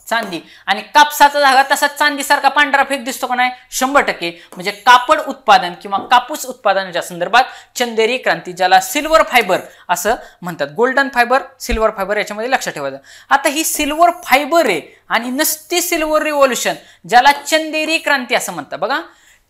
चांदी. आणि कापसाचा धागा तसा चांदीसारखा पांढरा फेक दिसतो का नाही, 100%, म्हणजे कापड उत्पादन किंवा कापूस उत्पादनाच्या संदर्भात चंदेरी क्रांती, ज्याला सिल्वर फायबर असं म्हणतात. गोल्डन फायबर, सिल्वर फायबर याच्यामध्ये लक्षात ठेवायचं. आता ही सिल्वर फायबर आहे आणि नसती सिल्वर रिव्हॉल्युशन, ज्याला चंदेरी क्रांती असं म्हणतात. बघा,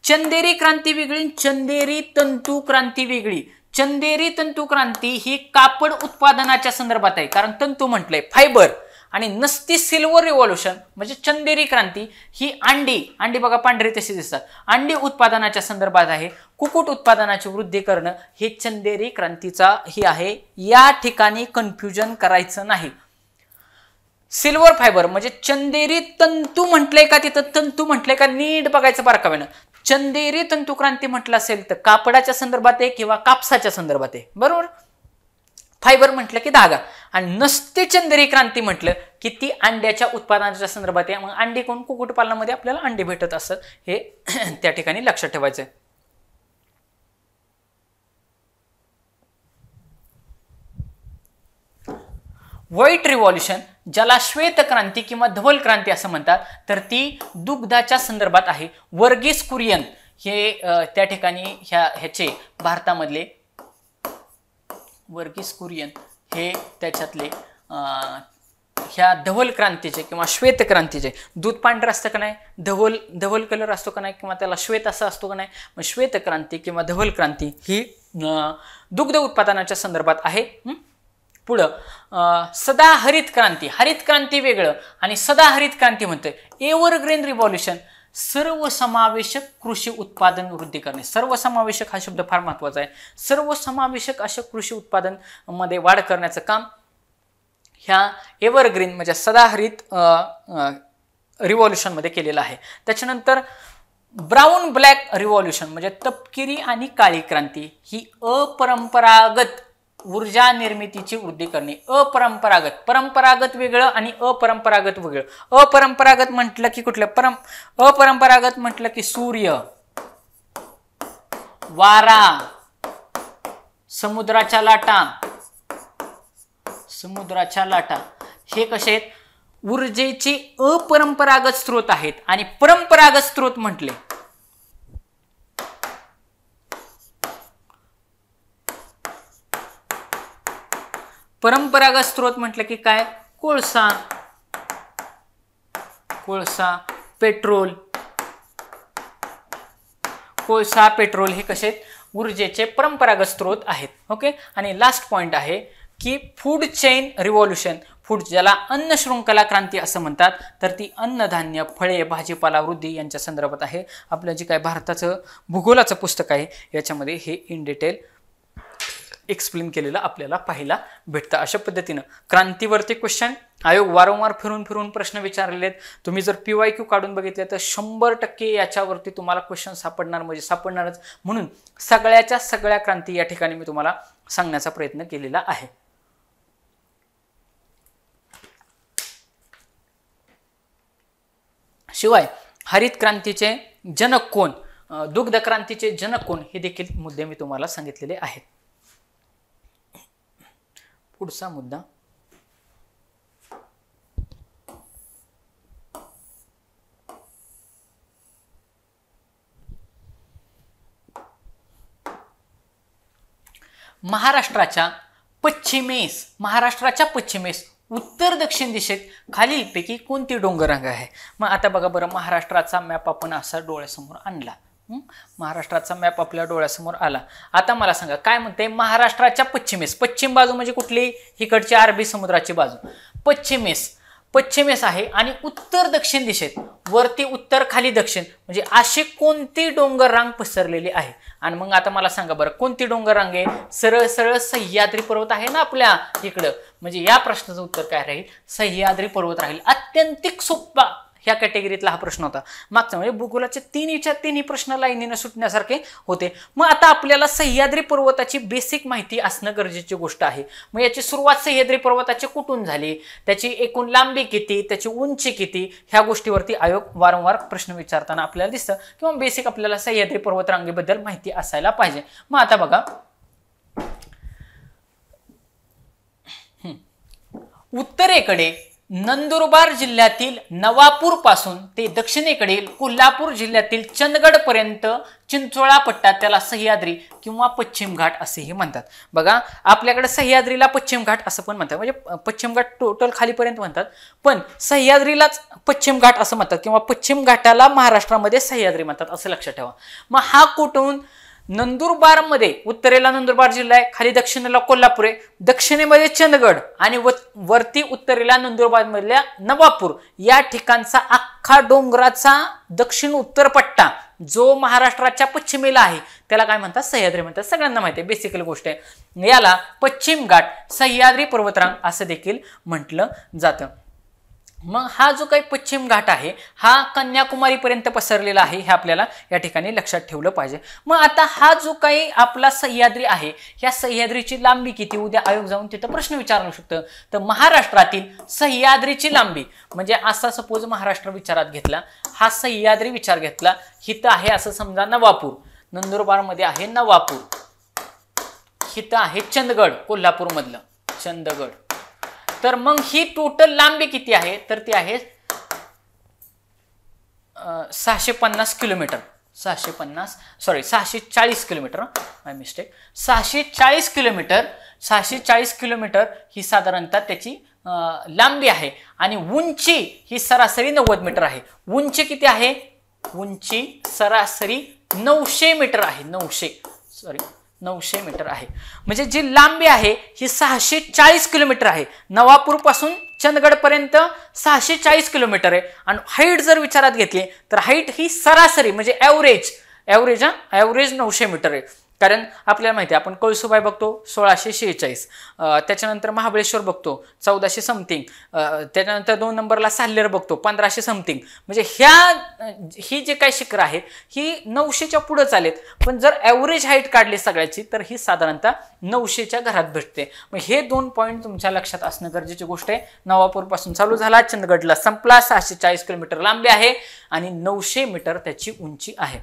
चंदेरी क्रांती वेगळी, चंदेरी तंतू क्रांती वेगळी. चंदेरी तंतू क्रांती ही कापड उत्पादनाच्या संदर्भात आहे, कारण तंतू म्हटलंय, फायबर. आणि नसती सिल्वर रिव्हॉल्युशन म्हणजे चंदेरी क्रांती ही अंडी बघा पांढरी तशी दिसतात, अंडी उत्पादनाच्या संदर्भात आहे. कुक्कुट उत्पादनाची वृद्धी करणं हे चंदेरी क्रांतीचा ही आहे. या ठिकाणी कन्फ्युजन करायचं नाही. सिल्वर फायबर म्हणजे चंदेरी तंतू म्हटलंय का, तिथं तंतू म्हटलंय का, नीट बघायचं बारकाव्यानं. चंदेरी तंतू क्रांती म्हटलं असेल तर कापडाच्या संदर्भात आहे किंवा कापसाच्या संदर्भात आहे, बरोबर. फायबर म्हटलं की धागा. आणि नसते चंदेरी क्रांती म्हटलं की ती अंड्याच्या उत्पादनाच्या संदर्भात आहे. मग अंडी कोण, कुक्कुटपालनामध्ये आपल्याला अंडी भेटत असतात, हे त्या ठिकाणी लक्षात ठेवायचं. व्हाईट रिव्हॉल्युशन ज्याला श्वेत क्रांती किंवा धवल क्रांती असं म्हणतात, तर ती दुग्धाच्या संदर्भात आहे. वर्गीस कुरियन हे त्या ठिकाणी ह्याचे भारतामधले वर्गीस कुरियन हे त्याच्यातले ह्या धवल क्रांतीचे किंवा श्वेत क्रांतीचे. दूध पांढरं असतं का नाही, धवल कलर असतो का नाही, किंवा त्याला श्वेत असं असतो का नाही, मग श्वेत क्रांती किंवा धवल क्रांती ही दुग्ध उत्पादनाच्या संदर्भात आहे. पुढं सदा हरित क्रांती, हरित क्रांती वेगळं आणि सदा हरित क्रांती म्हणतोय. एव्हरग्रीन रिव्हॉल्युशन सर्वसमावेशक कृषी उत्पादन वृद्धी करणे. सर्वसमावेशक हा शब्द फार महत्वाचा आहे. सर्वसमावेशक अशा कृषी उत्पादन मध्ये वाढ करण्याचं काम ह्या एव्हरग्रीन म्हणजे सदाहरित रिव्हॉल्युशन मध्ये केलेलं आहे. त्याच्यानंतर ब्राऊन ब्लॅक रिव्हॉल्युशन म्हणजे तपकिरी आणि काळी क्रांती ही अपरंपरागत ऊर्जा निर्मितीची वृद्धी करणे. अपरंपरागत, परंपरागत वेगळं आणि अपरंपरागत वेगळं. अपरंपरागत म्हटलं की कुठलं, अपरंपरागत म्हटलं की सूर्य, वारा, समुद्राच्या लाटा हे कसे आहेत, ऊर्जेचे अपरंपरागत स्रोत आहेत. आणि परंपरागत स्रोत म्हटले परंपरागत स्रोत म्हटलं की काय, कोळसा, पेट्रोल, हे कसे आहेत, ऊर्जेचे परंपरागत स्रोत आहेत. ओके. आणि लास्ट पॉइंट आहे की फूड चेन रिव्हॉल्युशन, फूड ज्याला अन्न शृंखला क्रांती असं म्हणतात, तर ती अन्नधान्य, फळे, भाजीपाला वृद्धी यांच्या संदर्भात आहे. आपलं जे काय भारताचं भूगोलाचं पुस्तक आहे याच्यामध्ये हे इन डिटेल एक्सप्लेन केलेलं आपल्याला पाहायला भेटतं. अशा पद्धतीनं क्रांतीवरती क्वेश्चन आयोग वारंवार फिरून प्रश्न विचारलेले आहेत. तुम्ही जर PYQ काढून बघितले तर 100% याच्यावरती तुम्हाला क्वेश्चन सापडणार, म्हणजे सापडणारच. म्हणून सगळ्याच्या सगळ्या क्रांती या ठिकाणी मी तुम्हाला सांगण्याचा प्रयत्न केलेला आहे. शिवाय हरित क्रांतीचे जनक कोण, दुग्ध क्रांतीचे जनक कोण हे देखील मुद्दे मी तुम्हाला सांगितलेले आहेत. पुढचा मुद्दा महाराष्ट्राच्या पश्चिमेस उत्तर दक्षिण दिशेत खालीलपैकी कोणती डोंगररांग आहे? मग आता बघा बरं, महाराष्ट्राचा मॅप आपण असा डोळ्यासमोर आणला. महाराष्ट्राचा मॅप आपल्या डोळ्यासमोर आला. आता मला सांगा काय म्हणते, महाराष्ट्राच्या पश्चिमेस, पश्चिम बाजू म्हणजे कुठली, इकडची अरबी समुद्राची बाजू, पश्चिमेस आहे आणि उत्तर दक्षिण दिशेत, वरती उत्तर खाली दक्षिण, म्हणजे अशी कोणती डोंगर रांग पसरलेली आहे? आणि मग आता मला सांगा बरं, कोणती डोंगर रांग आहे? सरळ सरळ सह्याद्री पर्वत आहे ना आपल्या इकडं. म्हणजे या प्रश्नाचं उत्तर काय राहील? सह्याद्री पर्वत राहील. अत्यंतिक सोपा ह्या कॅटेगरीतला हा प्रश्न होता मागचा. म्हणजे भूगोलाचे तिन्ही प्रश्न लाईनीने सुटण्यासारखे होते. मग आता आपल्याला सह्याद्री पर्वताची बेसिक माहिती असणं गरजेची गोष्ट आहे. मग याची सुरुवात सह्याद्री पर्वताची कुठून झाली, त्याची एकूण लांबी किती, त्याची उंची किती, ह्या गोष्टीवरती आयोग वारंवार प्रश्न विचारताना आपल्याला दिसतं. किंवा बेसिक आपल्याला सह्याद्री पर्वत रांगेबद्दल माहिती असायला पाहिजे. मग आता बघा, उत्तरेकडे नंदुरबार जिल्ह्यातील नवापूर पासून ते दक्षिणेकडील कोल्हापूर जिल्ह्यातील चंदगड पर्यंत चिंचोळा पट्टा, त्याला सह्याद्री किंवा पश्चिम घाट असेही म्हणतात. बघा, आपल्याकडे सह्याद्रीला पश्चिम घाट असं पण म्हणतात, म्हणजे पश्चिम घाट टोटल खालीपर्यंत म्हणतात, पण सह्याद्रीलाच पश्चिम घाट असं म्हणतात किंवा पश्चिम घाटाला महाराष्ट्रामध्ये सह्याद्री म्हणतात, असं लक्षात ठेवा. मग हा कुठून? नंदुरबारमध्ये, उत्तरेला नंदुरबार जिल्हा आहे, खाली दक्षिणेला कोल्हापूर आहे, दक्षिणेमध्ये चंदगड आणि वरती उत्तरेला नंदुरबार मधल्या नवापूर या ठिकाणचा अख्खा डोंगराचा दक्षिण उत्तर पट्टा जो महाराष्ट्राच्या पश्चिमेला आहे त्याला काय म्हणतात? सह्याद्री म्हणतात. सगळ्यांना माहिती आहे, बेसिकल गोष्ट आहे. याला पश्चिम घाट, सह्याद्री पर्वतरांग असं देखील म्हटलं जातं. मग हा जो काही पश्चिम घाट आहे हा कन्याकुमारी पर्यंत पसरलेला आहे, हे आपल्याला या ठिकाणी लक्षात ठेवलं पाहिजे. मग आता हा जो काही आपला सह्याद्री आहे, ह्या सह्याद्रीची लांबी किती? उद्या आयोग जाऊन तिथं प्रश्न विचारू शकतं. तर महाराष्ट्रातील सह्याद्रीची लांबी, म्हणजे असा सपोज महाराष्ट्र विचारात घेतला, हा सह्याद्री विचार घेतला, हिथं आहे असं समजा नवापूर, नंदुरबारमध्ये आहे नवापूर, हिथं आहे चंदगड, कोल्हापूर मधलं चंदगड. तर मग ही टोटल लांबी किती आहे? तर ती आहे 650 किलोमीटर, 640 किलोमीटर, माय मिस्टेक, 640 किलोमीटर, 640 किलोमीटर ही साधारणतः त्याची लांबी आहे. आणि उंची ही सरासरी 90 मीटर आहे. उंची किती आहे? उंची सरासरी 900 मीटर आहे, 900 मीटर आहे. म्हणजे जी लांबी आहे ही 640 किलोमीटर आहे. नवापूर पासून चंदगड पर्यंत 640 किलोमीटर आहे. आणि हाईट जर विचारात घेतली तर हाईट ही सरासरी म्हणजे ॲव्हरेज 900 मीटर आहे. कारण आपल्याला माहिती आहे, आपण कळसुबाई बघतो 1646, त्याच्यानंतर महाबळेश्वर बघतो 1400 समथिंग, त्याच्यानंतर 2 नंबरला साल्हेर बघतो 1500 समथिंग. म्हणजे ही जे काही शिखरं आहेत ही 900च्या पुढे चालेत. पण जर ॲव्हरेज हाईट काढली सगळ्याची तर ही साधारणतः 900च्या घरात भेटते. मग हे 2 पॉईंट तुमच्या लक्षात असणं गरजेची गोष्ट आहे. नवापूर पासून चालू झाला, चंदगडला संपला, 640 किलोमीटर लांबी आहे आणि 900 मीटर त्याची उंची आहे.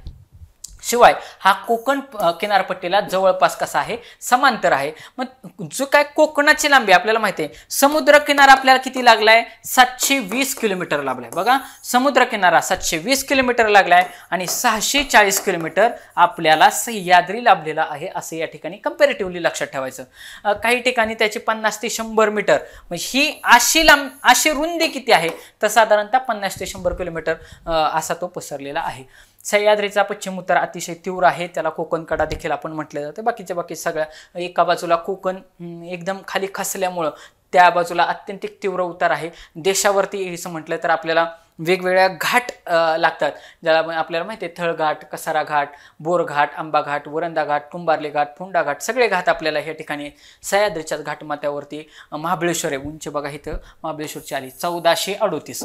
शिवाय हा कोकण किनारपट्टीला जवळपास कसा आहे? समांतर आहे. मग जो काय कोकणाची लांबी आपल्याला माहिती आहे, समुद्र किनारा आपल्याला किती लागलाय? 720 किलोमीटर लागलाय. बघा, समुद्र किनारा 720 किलोमीटर लागलाय आणि 640 किलोमीटर आपल्याला सह्याद्री लाभलेला आहे, असं या ठिकाणी कंपॅरेटिव्हली लक्षात ठेवायचं. काही ठिकाणी त्याची 50 ते 100 मीटर, म्हणजे ही अशी रुंदी किती आहे? तर साधारणतः 50 ते 100 किलोमीटर असा तो पसरलेला आहे. सह्याद्रीचा पश्चिम उतार अतिशय तीव्र आहे, त्याला कोकण कडा देखील आपण म्हटलं जातं. बाकी सगळ्या, एका बाजूला कोकण एकदम खाली खसल्यामुळं त्या बाजूला अत्यंतिक तीव्र उतार आहे. देशावरती असं म्हटलं तर आपल्याला वेगवेगळ्या घाट लागतात, ज्याला आपल्याला माहिती आहे थळघाट, कसारा घाट, बोरघाट, आंबा घाट, वरंदा घाट, कुंभारले घाट, फोंडा घाट, सगळे घाट आपल्याला या ठिकाणी सह्याद्रीच्याच घाटमाथ्यावरती. महाबळेश्वर आहे, उंची बघा इथं महाबळेश्वरची आली 1438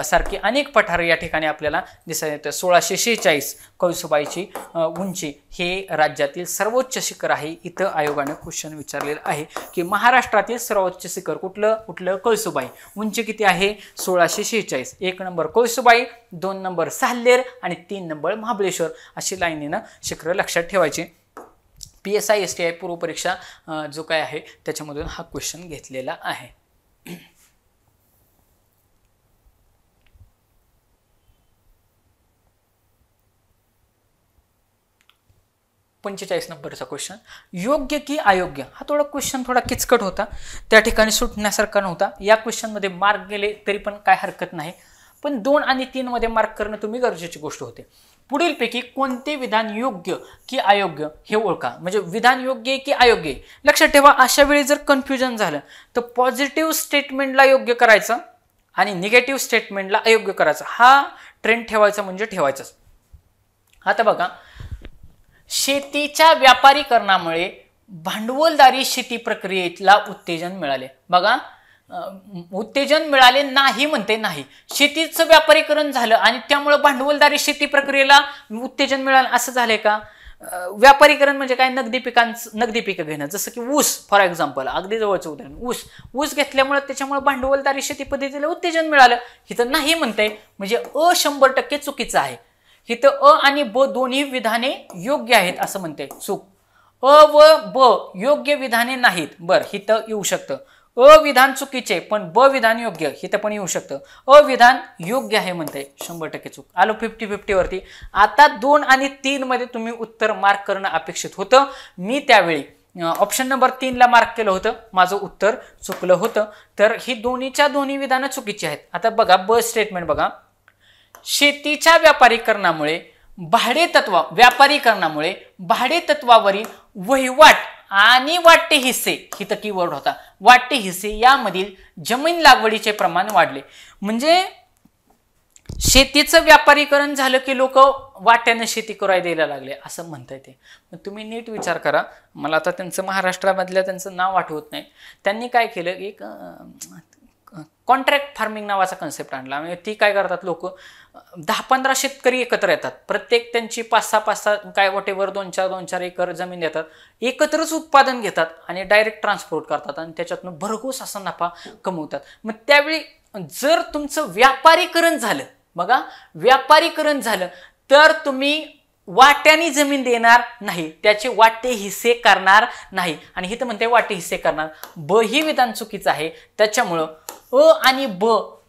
सारखी अनेक पठारे या ठिकाणी आपल्याला दिसत येतं. 1646 कळसुबाईची उंची हे राज्यातील सर्वोच्च शिखर आहे. इथं आयोगाने क्वेश्चन विचारलेलं आहे की महाराष्ट्रातील सर्वोच्च शिखर कुठलं? कळसुबाई. उंची किती आहे? 1646. 1 नंबर कळसुबाई, 2 नंबर साल्हेर आणि 3 नंबर महाबळेश्वर, अशी लाईनीनं शिखरं लक्षात ठेवायची. PSI STI पूर्व परीक्षा जो काय आहे त्याच्यामधून हा क्वेश्चन घेतलेला आहे. 45 नंबरचा क्वेश्चन, योग्य की अयोग्य. हा क्वेश्चन थोडा किचकट होता, त्या ठिकाणी सुटण्यासारखा नव्हता. या क्वेश्चनमध्ये मार्क गेले तरी पण काय हरकत नाही, पण 2 आणि 3 मध्ये मार्क करणं तुम्ही गरजेची गोष्ट होते. पुढीलपैकी कोणते विधान योग्य की अयोग्य हे ओळखा. म्हणजे विधान योग्य की अयोग्य. लक्षात ठेवा, अशा वेळी जर कन्फ्युजन झालं तर पॉझिटिव्ह स्टेटमेंटला योग्य करायचं आणि निगेटिव्ह स्टेटमेंटला अयोग्य करायचं. हा ट्रेंड ठेवायचा म्हणजे ठेवायचाच. आता बघा, शेतीच्या व्यापारीकरणामुळे भांडवलदारी शेती प्रक्रियेला उत्तेजन मिळाले. बघा, उत्तेजन मिळाले नाही म्हणते नाही, शेतीचं व्यापारीकरण झालं आणि त्यामुळे भांडवलदारी शेती प्रक्रियेला उत्तेजन मिळालं असं झालंय का? व्यापारीकरण म्हणजे काय? नगदी पिकं घेणं. जसं की ऊस फॉर एक्झाम्पल, अगदी जवळचं उदाहरण, ऊस घेतल्यामुळे त्याच्यामुळे भांडवलदारी शेती पद्धतीला उत्तेजन मिळालं. इथं नाही म्हणते म्हणजे 100% चुकीचं आहे. इथं अ आणि ब दोन्ही विधाने योग्य आहेत असं म्हणते. चूक. अ व ब योग्य विधाने नाहीत. बरं, इथं येऊ शकतं अ विधान चुकीचे पण ब विधान योग्य, इथं पण येऊ शकतं. अ विधान योग्य आहे म्हणते, 100% चूक. आलो 50-50 वरती. आता 2 आणि 3 मध्ये तुम्ही उत्तर मार्क करणं अपेक्षित होतं. मी त्यावेळी ऑप्शन नंबर 3 ला मार्क केलं होतं, माझं उत्तर चुकलं होतं. तर ही दोन्हीच्या दोन्ही विधानं चुकीची आहेत. आता बघा, ब स्टेटमेंट बघा, शेतीच्या व्यापारीकरणामुळे भाडेतत्वावरील वहिवाट आणि वाटे हिस्से, इथं कीवर्ड होता वाटे हिस्से, यामधील जमीन लागवडीचे प्रमाण वाढले. म्हणजे शेतीचं व्यापारीकरण झालं की लोक वाट्यानं शेती करायला द्यायला लागले असं म्हणता येते. मग तुम्ही नीट विचार करा. मला आता त्यांचं महाराष्ट्रामधल्या त्यांचं नाव आठवत नाही. त्यांनी काय केलं, एक कॉन्ट्रॅक्ट फार्मिंग नावाचा कन्सेप्ट आणला. म्हणजे ती काय करतात, लोक 10-15 शेतकरी एकत्र येतात, प्रत्येक त्यांची 5-6 काय वॉटेवर 2-4 एकर जमीन देतात, एकत्रच उत्पादन घेतात आणि डायरेक्ट ट्रान्सपोर्ट करतात आणि त्याच्यातून भरघोस असा नफा कमवतात. मग त्यावेळी जर तुमचं व्यापारीकरण झालं, बघा व्यापारीकरण झालं, तर तुम्ही वाट्याने जमीन देणार नाही, त्याचे वाटे हिस्से करणार नाही. आणि इथं म्हणते वाटे हिस्से करणार. ब ही विधान चुकीचं आहे, त्याच्यामुळं अ आणि ब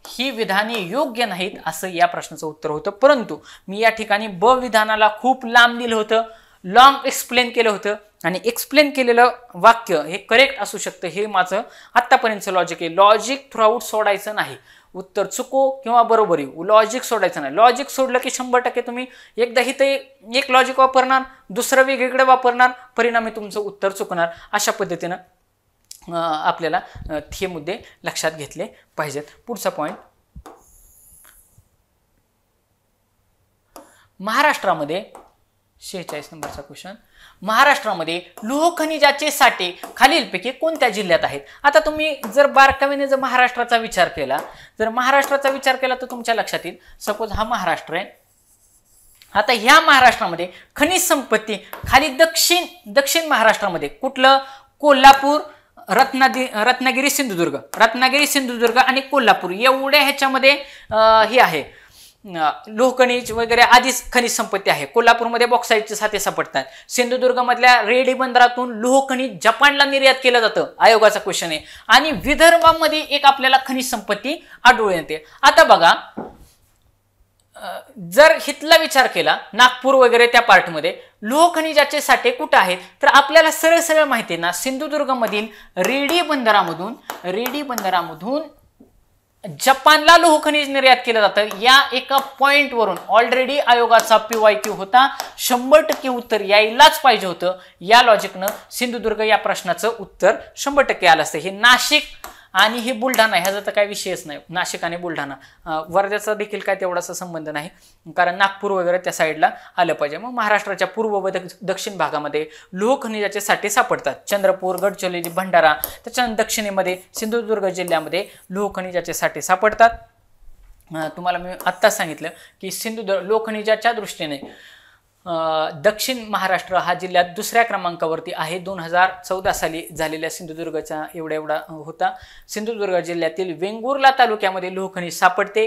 ही विधाने योग्य नाहीत असं या प्रश्नाचं उत्तर होतं. परंतु मी या ठिकाणी ब विधानाला खूप लांब दिलं होतं, लॉंग एक्सप्लेन केलं होतं आणि एक्सप्लेन केलेलं वाक्य हे करेक्ट असू शकतं. हे माझं आत्तापर्यंतचं लॉजिक आहे. लॉजिक थ्रूआउट सोडायचं नाही. उत्तर चुको किंवा बरोबरी, लॉजिक सोडायचं नाही. लॉजिक सोडलं की 100% तुम्ही एकदा इथे एक लॉजिक वापरणार, दुसरं वेगवेगळं वापरणार, परिणामी तुमचं उत्तर चुकणार. अशा पद्धतीनं आपल्याला हे मुद्दे लक्षात घेतले पाहिजेत. पुढचा पॉइंट, महाराष्ट्रामध्ये 46 नंबरचा क्वेश्चन, महाराष्ट्रामध्ये लोह खनिजाचे साठे खालीलपैकी कोणत्या जिल्ह्यात आहेत? आता तुम्ही जर बारकावीने जर महाराष्ट्राचा विचार केला तर तुमच्या लक्षात येईल, सपोज हा महाराष्ट्र आहे. आता ह्या महाराष्ट्रामध्ये खनिज संपत्ती खाली दक्षिण महाराष्ट्रामध्ये कुठलं? कोल्हापूर, रत्नागिरी सिंधुदुर्ग आणि कोल्हापूर एवढ्या ह्याच्यामध्ये हे आहे लोहखनिज वगैरे आधीच खनिज संपत्ती आहे. कोल्हापूरमध्ये बॉक्साईटचे साठे सापडतात. सिंधुदुर्गमधल्या रेडी बंदरातून लोहखनिज जपानला निर्यात केलं जातं, आयोगाचा क्वेश्चन आहे. आणि विदर्भामध्ये एक आपल्याला खनिज संपत्ती आढळून येते. आता बघा, जर हितला विचार केला, नागपूर वगैरे त्या पार्टमध्ये लोह खनिजाचे साठे कुठे आहेत, तर आपल्याला सरळ माहिती आहे ना, सिंधुदुर्गमधील रेडी बंदरामधून जपानला लोह खनिज निर्यात केलं जातं. या एका पॉइंटवरून ऑलरेडी आयोगाचा PYQ होता, 100% उत्तर यायलाच पाहिजे होतं. या लॉजिकनं सिंधुदुर्ग या प्रश्नाचं उत्तर 100% आलं असतं. हे नाशिक आणि हे बुलढाणा ह्याचा तर काही विषयच नाही. नाशिक आणि बुलढाणा, वर्ध्याचा देखील काय तेवढासा संबंध नाही, कारण नागपूर वगैरे त्या साईडला आलं पाहिजे. मग महाराष्ट्राच्या पूर्व व दक्षिण भागामध्ये लोह खनिजाचे साठे सापडतात. चंद्रपूर, गडचिरोली, भंडारा, त्याच्यानंतर दक्षिणेमध्ये सिंधुदुर्ग जिल्ह्यामध्ये लोह खनिजाचे साठे सापडतात. तुम्हाला मी आत्ताच सांगितलं की सिंधुदुर्ग लोह खनिजाच्या दृष्टीने दक्षिण महाराष्ट्र हा जिल्ह्यात दुसऱ्या क्रमांकावरती आहे. 2014 साली झालेल्या सिंधुदुर्गचा एवढा होता. सिंधुदुर्ग जिल्ह्यातील वेंगुर्ला तालुक्यामध्ये लोह खनिज सापडते.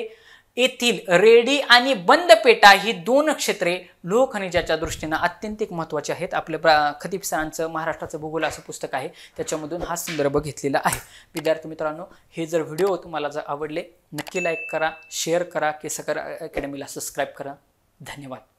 येथील रेडी आणि बंदपेटा ही 2 क्षेत्रे लोह खनिजाच्या दृष्टीने अत्यंतिक महत्त्वाची आहेत. आपलं खतीब सरांचं महाराष्ट्राचं भूगोल असं पुस्तक आहे, त्याच्यामधून हा संदर्भ घेतलेला आहे. विद्यार्थी मित्रांनो, हे जर व्हिडिओ तुम्हाला जर आवडले, नक्की लाईक करा, शेअर करा, केसकर अकॅडमीला सबस्क्राईब करा. धन्यवाद.